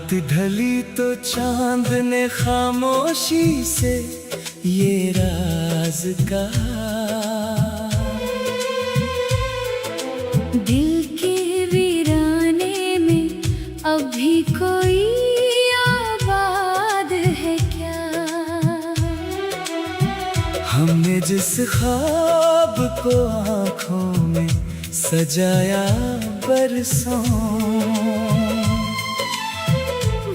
रात ढली तो चांद ने खामोशी से ये राज कहा। दिल के वीराने में अभी कोई आबाद है क्या? हमने जिस ख्वाब को आँखों में सजाया बरसों,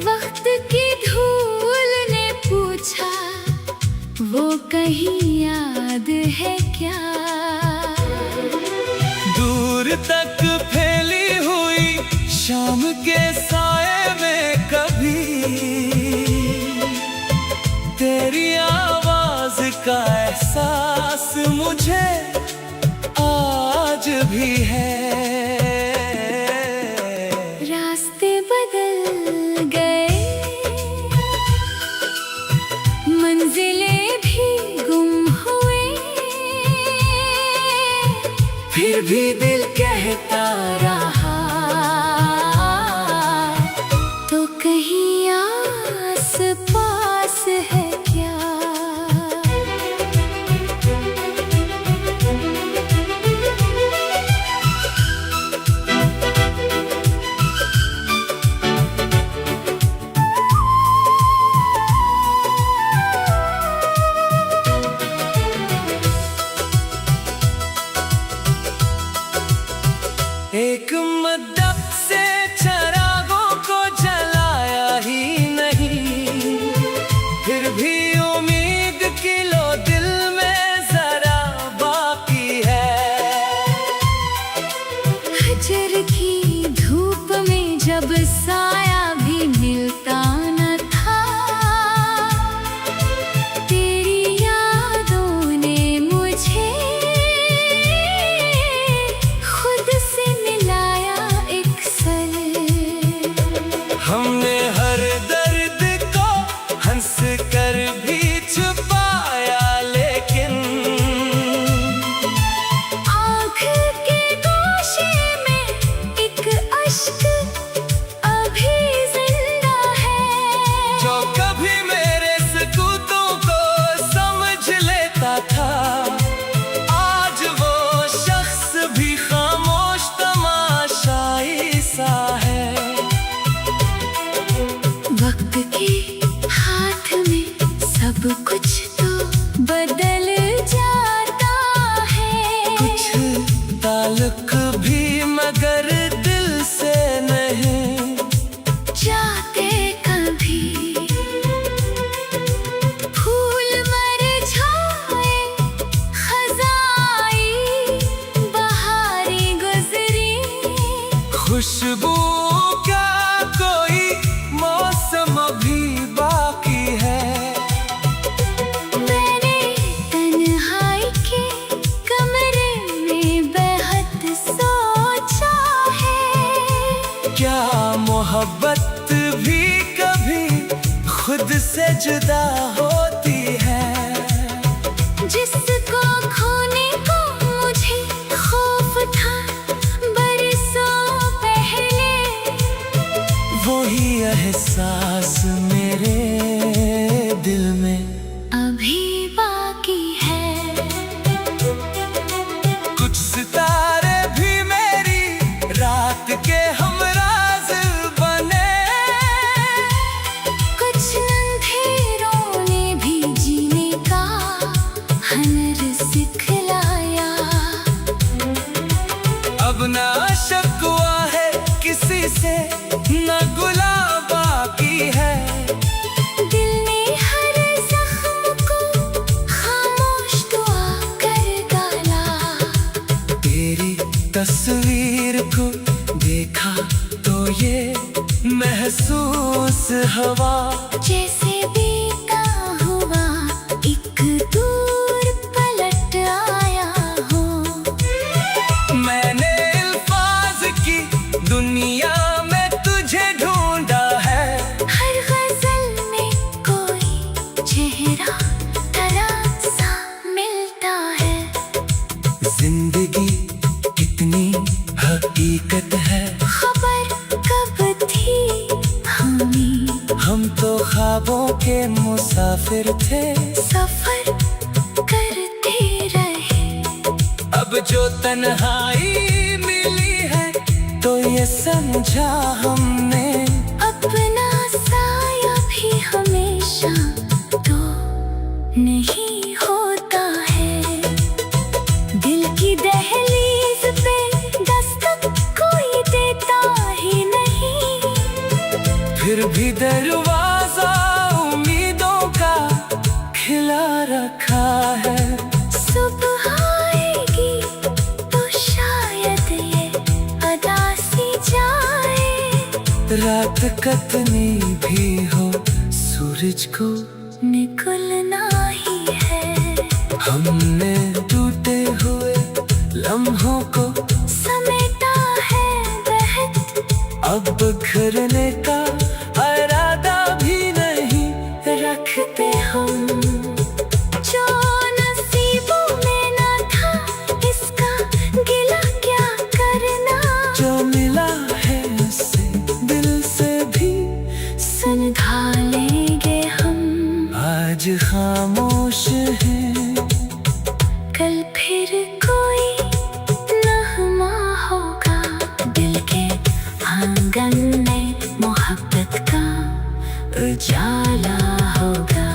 वक्त की धूल ने पूछा वो कहीं याद है क्या? दूर तक फैली हुई शाम के साए में कभी तेरी आवाज का एहसास मुझे आज भी है। रास्ते बदल गए, मंजिलें भी गुम हुए, फिर भी दिल कहता रहा तो कहीं आस पास है क्या? एक मद्दत से चरागों को जलाया ही नहीं, फिर भी उम्मीद की लो दिल में जरा बाकी है। हजर की धूप में जब साया भी मिलता न था, तेरी यादों ने मुझे खुद से मिलाया एक सर। हमने हर दर्द को हंस कर भी छुपाया, लेकिन आँख के गोशे में एक अश्क अभी जिंदा है। जो कभी मेरे सकूतों को समझ लेता था, आज वो शख्स भी खामोश तमाशाई सा है। वक्त के हाथ में सब कुछ तो बदल जाता है, कुछ ताल्लुक भी मगर दिल से नहीं जाते कभी। फूल मुरझाए, खज़ाई बहारें गुजरी, खुशबू का कोई मौसम भी बाकी है। मैंने तन्हाई के कमरे में बेहद सोचा है, क्या मोहब्बत भी कभी खुद से जुदा होती है? जिसको खोने को मुझे खौफ था बरसों पहले, वही एहसास मेरे दिल में अभी बाकी है। कुछ सितारे भी मेरी रात के हमराज बने, कुछ अंधेरों ने भी जीने का हुनर सिखलाया। अब ना शिकवा है किसी से, न गुला बाकी है। दिल ने हर जख्म को खामोश दुआ कर डाला। तेरी तस्वीर को देखा तो ये महसूस हवा, जैसे बीता हुआ एक दूर पलट आया हो। मैंने अल्फाज की दुनिया में तुझे ढूंढा है, हर गजल में कोई चेहरा तरह सा मिलता है। जिंदगी कितनी हकीकत है, खबर कब थी हमें ख्वाबों के मुसाफिर थे, सफर करते रहे। अब जो तन्हाई मिली है तो ये समझा हमने, अपना साया भी हमेशा तो नहीं होता है। दिल की दहलीज पे दस्तक कोई देता ही नहीं, फिर भी दरवाजा उम्मीदों का खिला रखा है। सुबह आएगी तो शायद ये अदा सी जाए, रात कतनी भी हो सूरज को निकलना ही है। हमने टूटे हुए लम्हों को समेटा है बहत, अब बिखरने का इरादा भी नहीं रखते हम। जो नसीबों में ना था इसका गिला क्या करना, जो मिला है उससे दिल से भी सुलझा लेंगे हम। आज खामोश है, कल फिर कोई नगमा होगा, दिल के आंगन में मोहब्बत का उजाला होगा।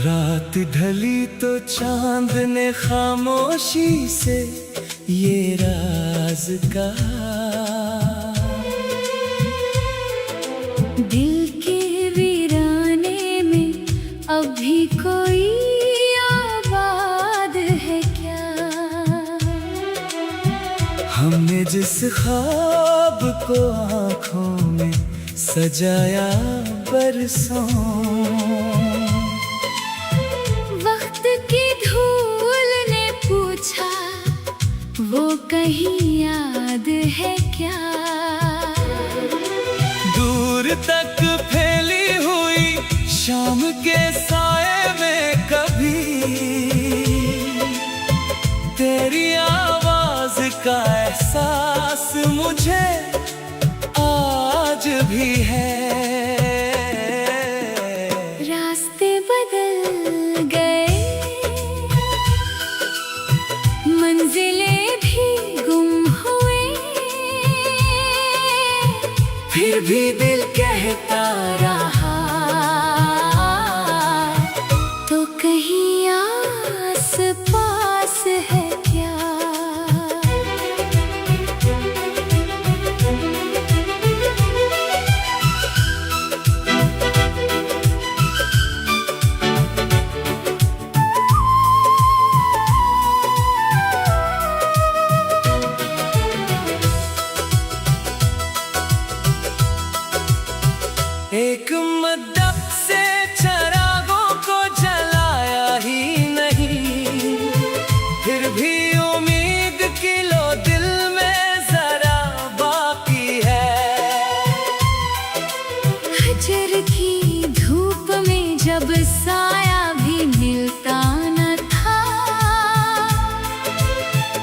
रात ढली तो चांद ने खामोशी से ये राज कहा, दिल के वीराने में अभी कोई आबाद है क्या। हमने जिस ख्वाब को आँखों में सजाया बरसों, वक्त की धूल ने पूछा वो कहीं याद है क्या। दूर तक फैली हुई शाम के साए में कभी तेरी आवाज का एहसास मुझे आज भी है। रास्ते बदल गए, मंजिलें भी गुम हुए, फिर भी दिल कहता रहा तो कहीं आस पास है क्या। एक मद्दत से चरागों को जलाया ही नहीं, फिर भी उम्मीद की लो दिल में जरा बाकी है। हजर की धूप में जब साया भी मिलता न था,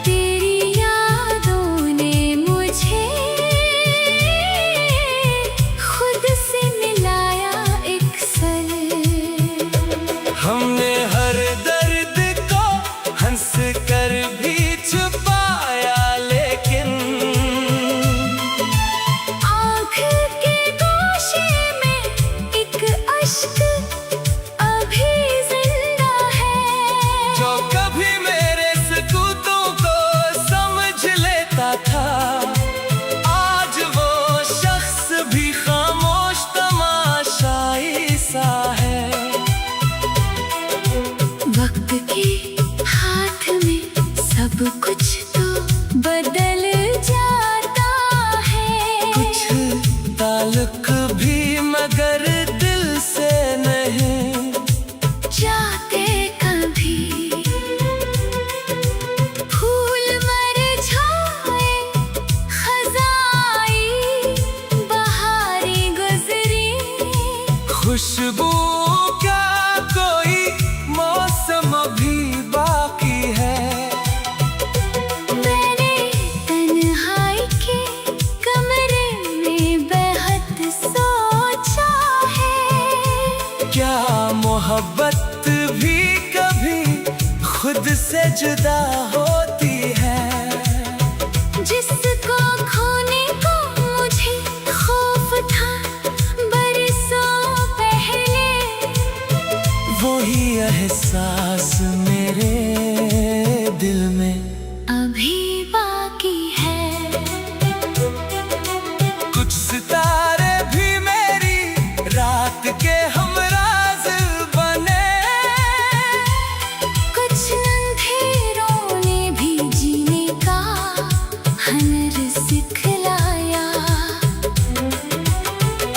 तेरी यादों ने मुझे खुद से मिलाया एक सर। हमने हर दर्द को हंस कर भी छुपाया, लेकिन आँख के गोशे में एक अश्क अभी जिंदा है। जो कभी मेरे सकूतों को समझ लेता था, आज वो शख्स भी खामोश तमाशाई सा है। वक्त के हाथ में सब कुछ तो बदल जाता है। कुछ ताल्लुक भी मगर दिल खुशबू का कोई मौसम अभी बाकी है। मैंने तन्हाई के कमरे में बेहद सोचा है, क्या मोहब्बत भी कभी खुद से जुदा होती है? जिसको खोने को मुझे खौफ था बरसों पहले, वही एहसास मेरे दिल में अभी बाकी है। कुछ सितारे भी मेरी रात के हमराज बने, कुछ अंधेरों ने भी जीने का हुनर सिखलाया।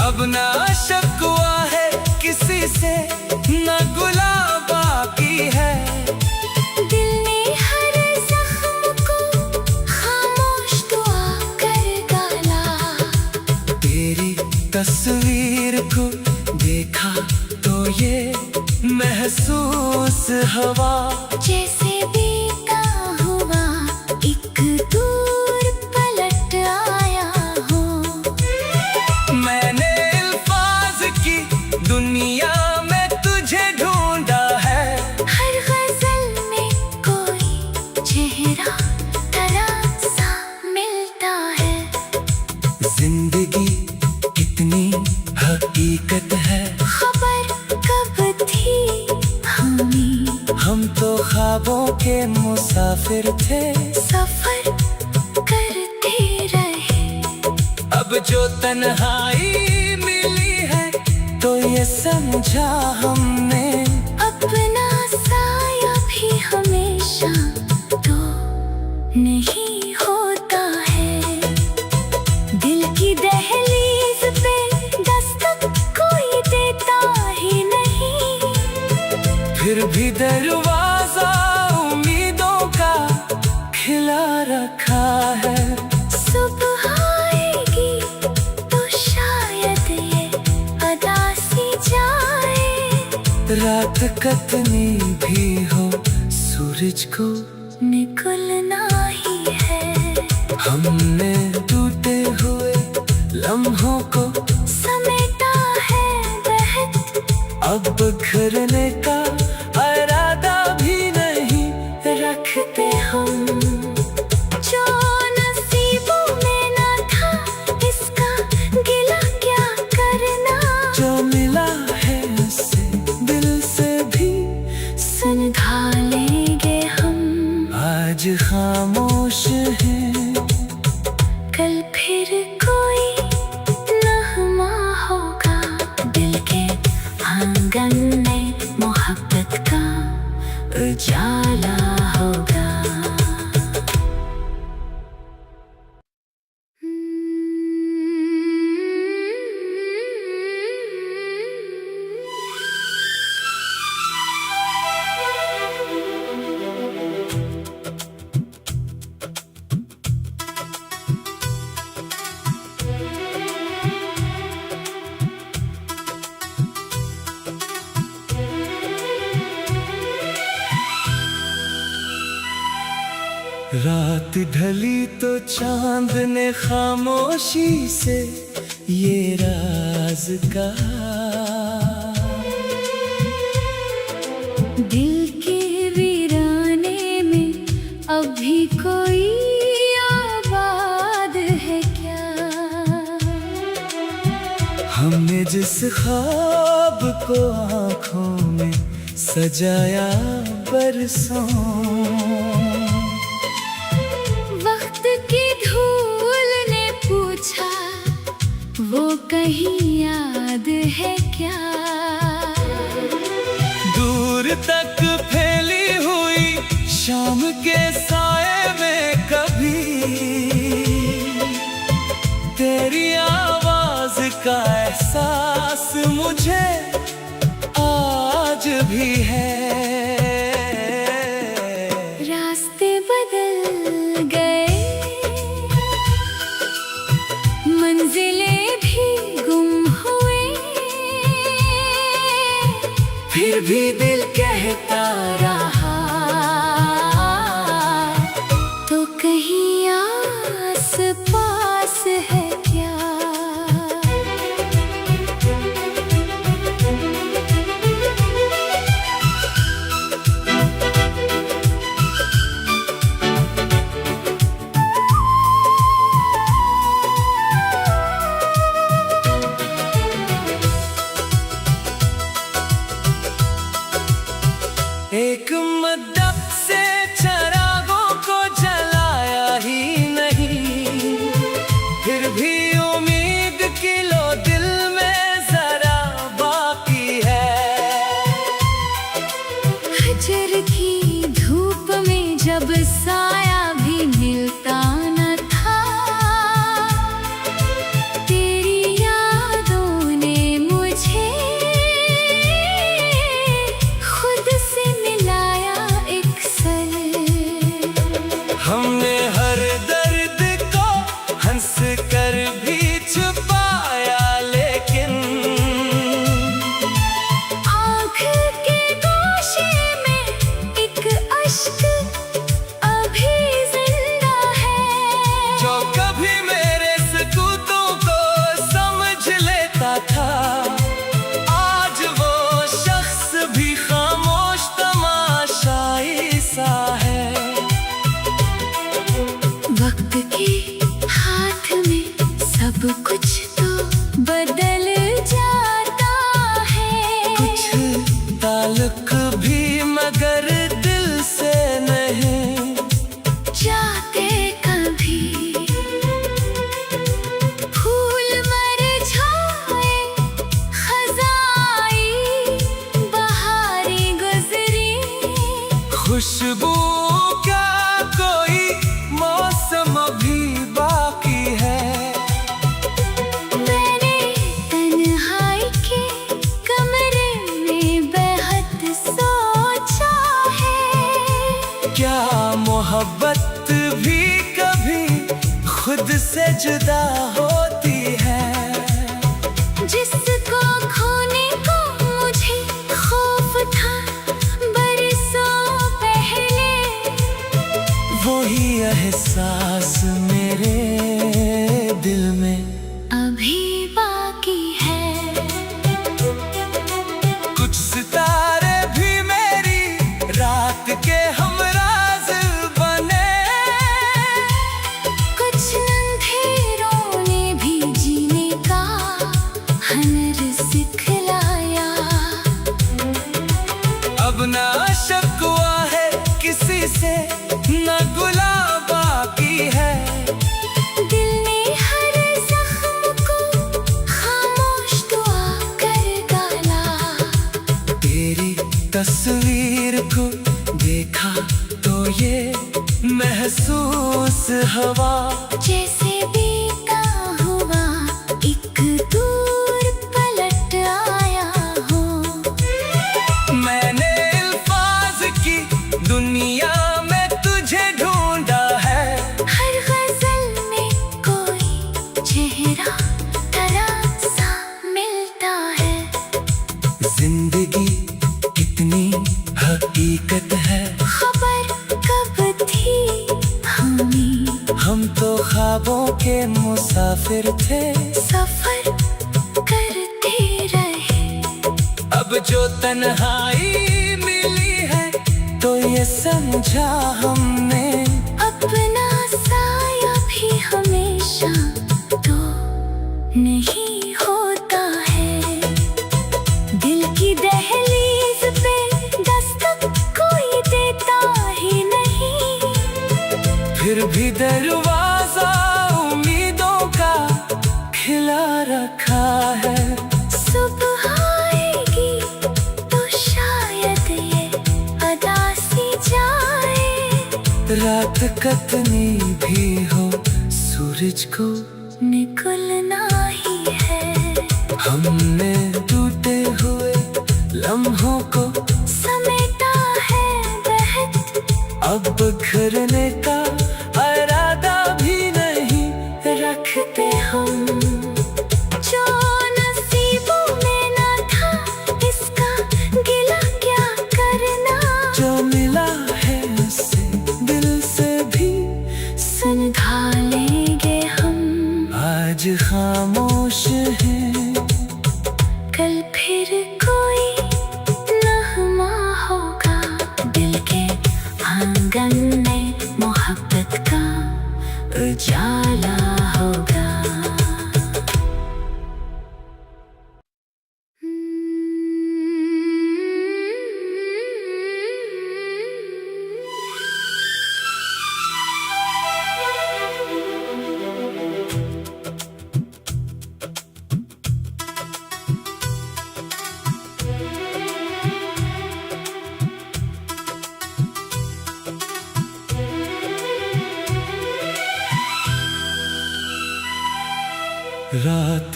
अब ना शिकवा है किसी से, न गुला बाकी है। दिल ने हर जख्म को खामोश दुआ कर डाला। तेरी तस्वीर को देखा तो ये महसूस हवा, जैसे बीता हुआ एक दूर पलट आया हो। मैंने अल्फाज की दुनिया में तुझे ढूंढा है। हर गजल में कोई चेहरा तरह सा मिलता है। जिंदगी कितनी हकीकत है, खबर कब थी हमें, हम तो ख्वाबों के मुसाफिर थे। सफर करते रहे। अब जो तन्हाई मिली है तो ये समझा हमने, अपना साया भी हमेशा तो नहीं होता है। दिल की दहलीज पे दस्तक कोई देता ही नहीं, फिर भी दरवाजा उम्मीदों का खिला रखा है। सुबह आएगी तो शायद ये अदा सी जाए। रात कतनी भी हो सूरज को निकलना ही है। हमने टूटे हुए लम्हों को समेटा है बहत, अब बिखरने का इरादा भी नहीं रखते हम। जो नसीबों में ना था इसका गिला क्या करना, जो मिला है उससे दिल से भी सुलझा लेंगे हम। आज खामोश है, कल फिर कोई नगमा होगा। दिल के आंगन में मोहब्बत का उजाला होगा। रात ढली तो चांद ने खामोशी से ये राज कहा। दिल के वीराने में अभी कोई आबाद है क्या? हमने जिस ख्वाब को आँखों में सजाया बरसों, वक्त की धूल ने पूछा वो कहीं याद है क्या? दूर तक फैली हुई शाम के साए में कभी तेरी आवाज का एहसास मुझे आज भी है। रास्ते बदल गए, मंजिलें भी गुम हुए, फिर भी दिल कहता रहा, तो कहीं आस पास है क्या? एक मद्दत से चरागों को जलाया ही नहीं, फिर भी उम्मीद की लो दिल में जरा बाकी है। हजर की धूप में जब साया भी मिलता न था, तेरी यादों ने मुझे खुद से मिलाया एक सर। हमने हर दर्द को हंस कर भी छुपाया, लेकिन आँख के गोशे में एक अश्क अभी जिंदा है, जो कभी मेरे सकूतों को समझ लेता था, आज वो शख्स भी खामोश तमाशाई सा है। वक्त के हाथ में सब कुछ तो बदल जाता है। कुछ ताल्लुक भी मगर दिल से नहीं जाते कभी फूल मुरझाए, खज़ाई बहारें गुजरी, खुशबू का कोई मौसम भी बाकी है। मैंने तन्हाई के कमरे में बेहद सोचा है। क्या मोहब्बत भी कभी खुद से जुदा होती है? जिसको खोने को मुझे खौफ था बरसों पहले, वही एहसास मेरे दिल में अभी बाकी है। कुछ सितारे भी मेरी रात के हमराज बने, कुछ अंधेरों ने भी जीने का हुनर सिखलाया। अब ना शक हुआ है किसी से, न गुला बाकी है। दिल ने हर जख्म को खामोश दुआ कर डाला। तेरी तस्वीर को देखा तो ये महसूस हवा, जैसे बीता हुआ एक दूर पलट आया हो। मैंने अल्फाज की दुनिया में तुझे ढूंढा है। हर गजल में कोई चेहरा तरह सा मिलता है। जिंदगी कितनी हकीकत है, खबर कब थी हमें, हम तो ख्वाबों के मुसाफिर थे। सफर करते रहे। अब जो तन्हाई मिली है, तो ये समझा हमने, अपना साया भी हमेशा तो नहीं होता है। दिल की दहलीज पे दस्तक कोई देता ही नहीं, फिर भी दरवाजा उम्मीदों का खिला रखा है। सुबह आएगी तो शायद ये अदा सी जाए। रात कतनी भी हो, सूरज को निकलना ही है। हमने टूटे हुए लम्हों को समेटा है बहत, अब बिखरने का इरादा भी नहीं रखते हम। जो नसीबों में ना था इसका गिला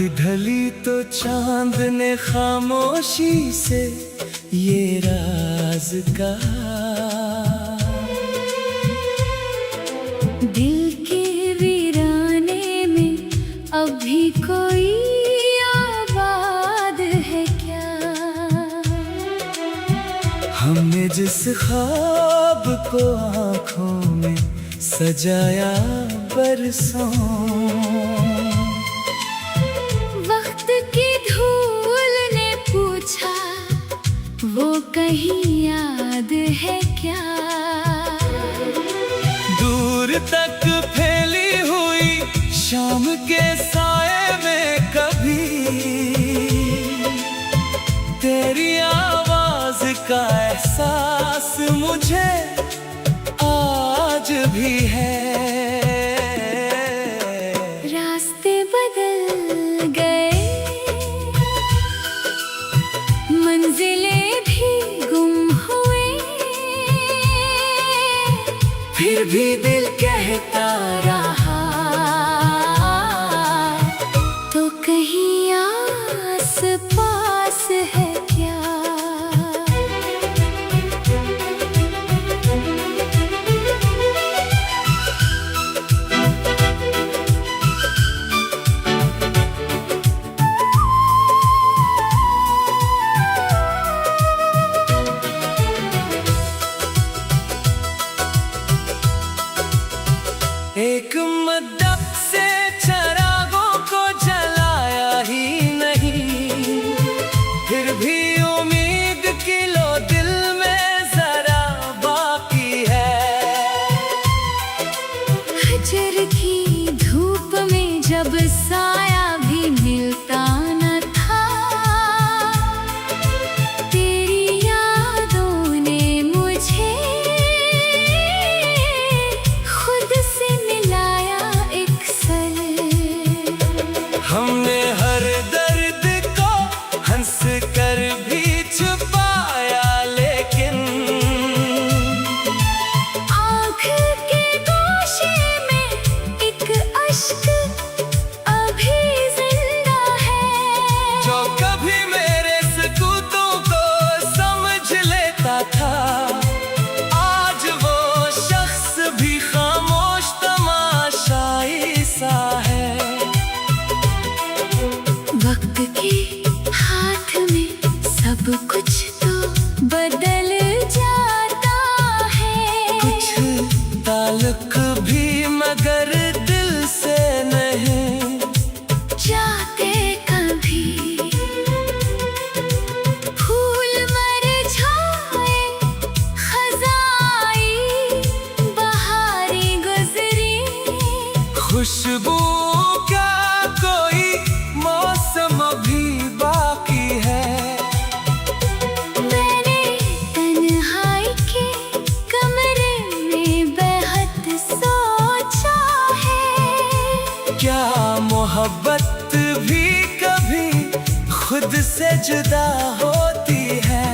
ढली तो चांद ने खामोशी से ये राज कहा। दिल के वीराने में अभी कोई आबाद है क्या? हमने जिस ख्वाब को आँखों में सजाया बरसों, वक्त की धूल ने पूछा वो कहीं याद है क्या? दूर तक फैली हुई शाम के साए में कभी तेरी आवाज का एहसास मुझे आज भी है। रास्ते बदल गए, मंजिलें भी गुम हुए, फिर भी दिल कहता रहा तो कहीं आस पास है क्या? एक मद्दत से चरागों को जलाया ही नहीं, फिर भी उम्मीद की लो दिल में जरा बाकी है। हजर की धूप में जब साया भी मिलता न था, तेरी यादों ने मुझे खुद से मिलाया एक सर। हमने हर दर्द को हंस कर भी छुपाया, लेकिन आँख के गोशे में एक अश्क अभी जिंदा है। जो कभी मेरे सकूतों को समझ लेता था, आज वो शख्स भी खामोश तमाशाई सा है। वक्त के हाथ में सब कुछ तो बदल जाता है, कुछ ताल्लुक भी मगर दिल से नहीं जाते कभी। फूल मुरझाए, खज़ाई बहारें गुजरी, खुशबू का कोई मौसम भी बाकी है। मैंने तन्हाई के कमरे में बेहद सोचा है, क्या मोहब्बत भी कभी खुद से जुदा होती है?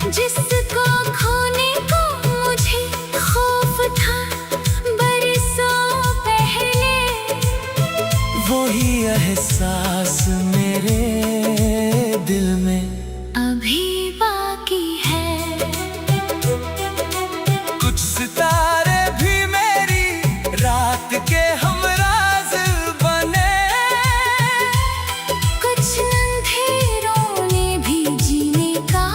जिसको खोने को मुझे खौफ था बरसों पहले, वही एहसास मेरे दिल में अभी बाकी है। कुछ सितारे भी मेरी रात के हमराज बने, कुछ अंधेरों ने भी जीने का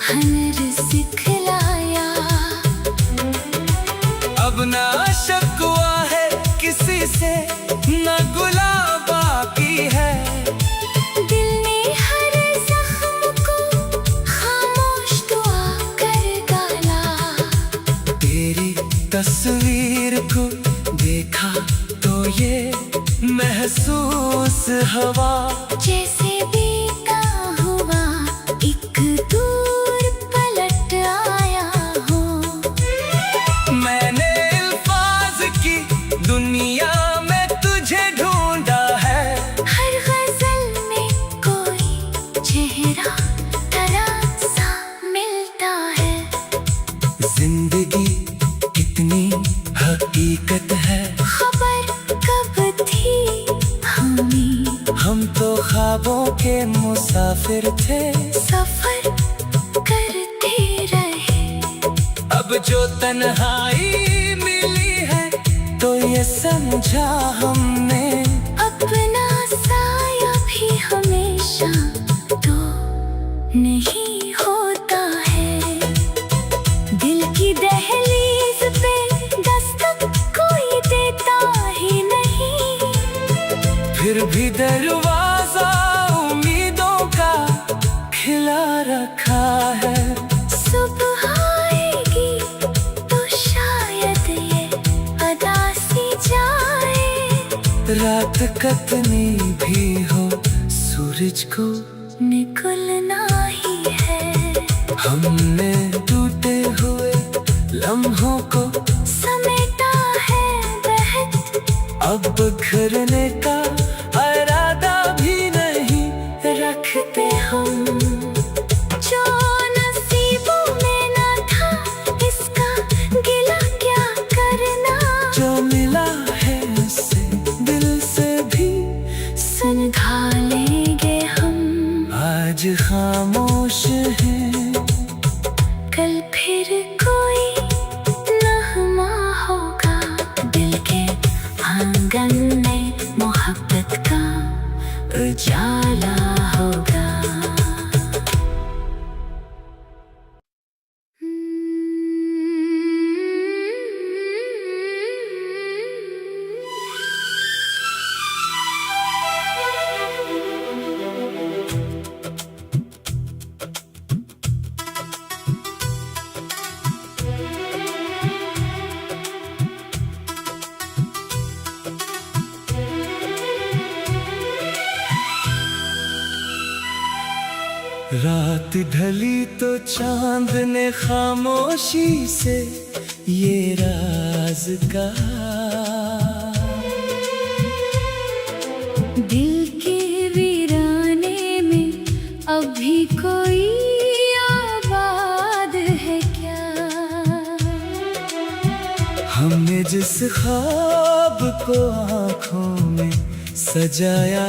हुनर सिखलाया। अब ना शिकवा है किसी से, न गुला बाकी है। दिल ने हर जख्म को खामोश दुआ कर डाला। तेरी तस्वीर को देखा तो ये महसूस हवा, जैसे बीता हुआ एक दूर पलट आया हो। मैंने अल्फाज की दुनिया में तुझे ढूंढा है। हर गजल में कोई चेहरा तरह सा मिलता है। जिंदगी कितनी हकीकत है, खबर कब थी हमें सफर करते रहे। अब जो तन्हाई मिली है तो ये समझा हमने, अपना साया भी हमेशा तो नहीं होता है। दिल की दहलीज पे दस्तक कोई देता ही नहीं, फिर भी दरवाजा उम्मीदों का खिला रखा है। सुबह आएगी तो शायद ये अदासी जाए, रात कतनी भी हो सूरज को निकलना ही है। हमने टूटे हुए लम्हों को समेटा है बहत, अब बिखरने का इरादा भी नहीं रखते हम। जो नसीबों में न था इसका गिला क्या करना, जो मिला है उससे दिल से भी सुलझा लेंगे हम। आज खामोश है, कल फिर कोई नगमा होगा, दिल के आंगन में मोहब्बत का उजाला होगा। रात ढली तो चांद ने खामोशी से ये राज कहा, दिल के वीराने में अभी कोई आबाद है क्या। हमने जिस ख्वाब को आँखों में सजाया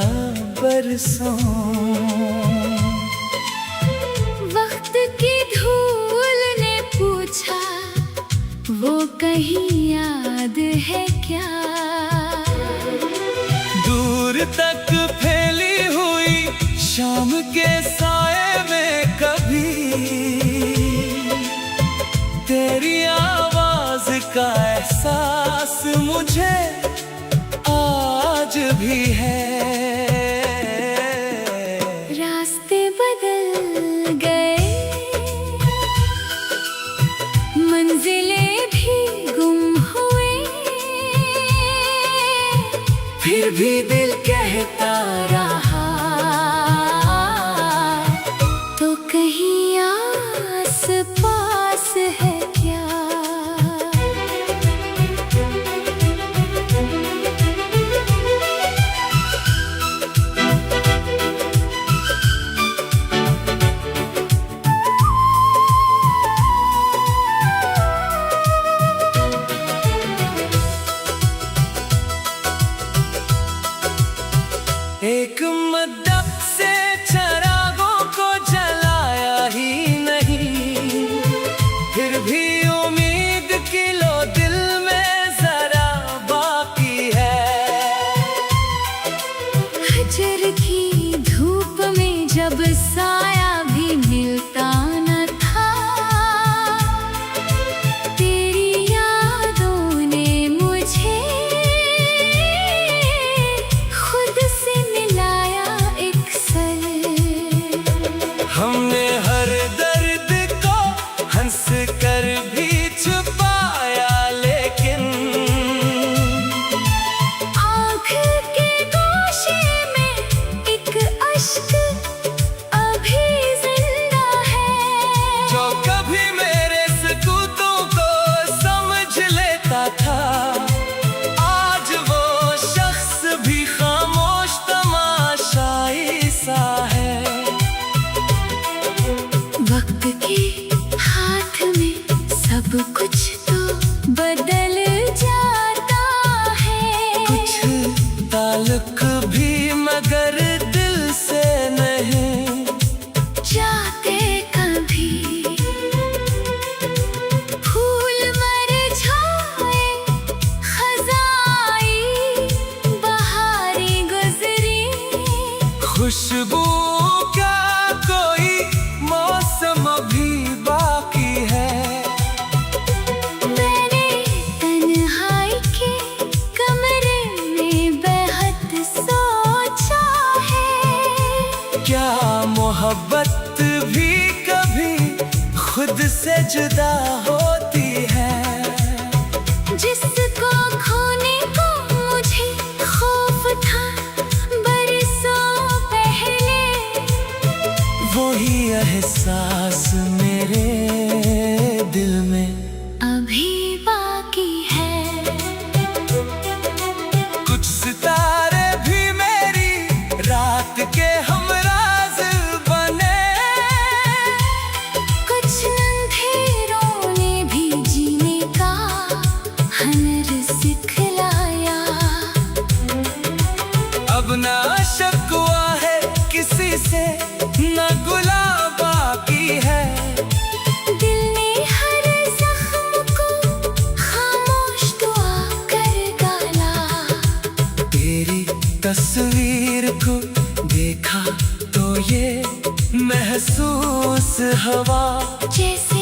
बरसों, वक्त की धूल ने पूछा वो कहीं याद है क्या। दूर तक फैली हुई शाम के साए में कभी तेरी आवाज का एहसास मुझे आज भी है। रास्ते बदल गए, मंजिलें भी गुम हुए, फिर भी दिल कहता रहा तो कहीं आस पास है क्या। एक मद्दत से चरागों को जलाया ही नहीं, फिर भी उम्मीद की लो दिल में जरा बाकी है। हजर की धूप में जब साया भी मिलता न था, तेरी यादों ने मुझे खुद से मिलाया एक सर। हमने हर दर्द को हंस कर भी छुपाया, लेकिन आँख के गोशे में एक अश्क अभी जिंदा है। जो कभी मेरे सकूतों को समझ लेता था, आज वो शख्स भी खामोश तमाशाई सा है। वक्त के हाथ में सब कुछ तो बदल जाता है, कुछ ताल्लुक भी मगर दिल से नहीं। जा वक्त भी कभी खुद से जुदा होती है। जिसको खोने को मुझे खौफ था बरसों पहले, वही एहसास मेरे दिल में अभी बाकी है। कुछ सितारे भी मेरी रात के हमराज बने, कुछ अंधेरों ने भी जीने का हुनर सिखलाया। अब ना शिकवा है किसी से, ना गुला बाकी है। दिल ने हर जख्म को खामोश दुआ कर डाला। तेरी तस्वीर को देखा तो ये महसूस हवा जैसे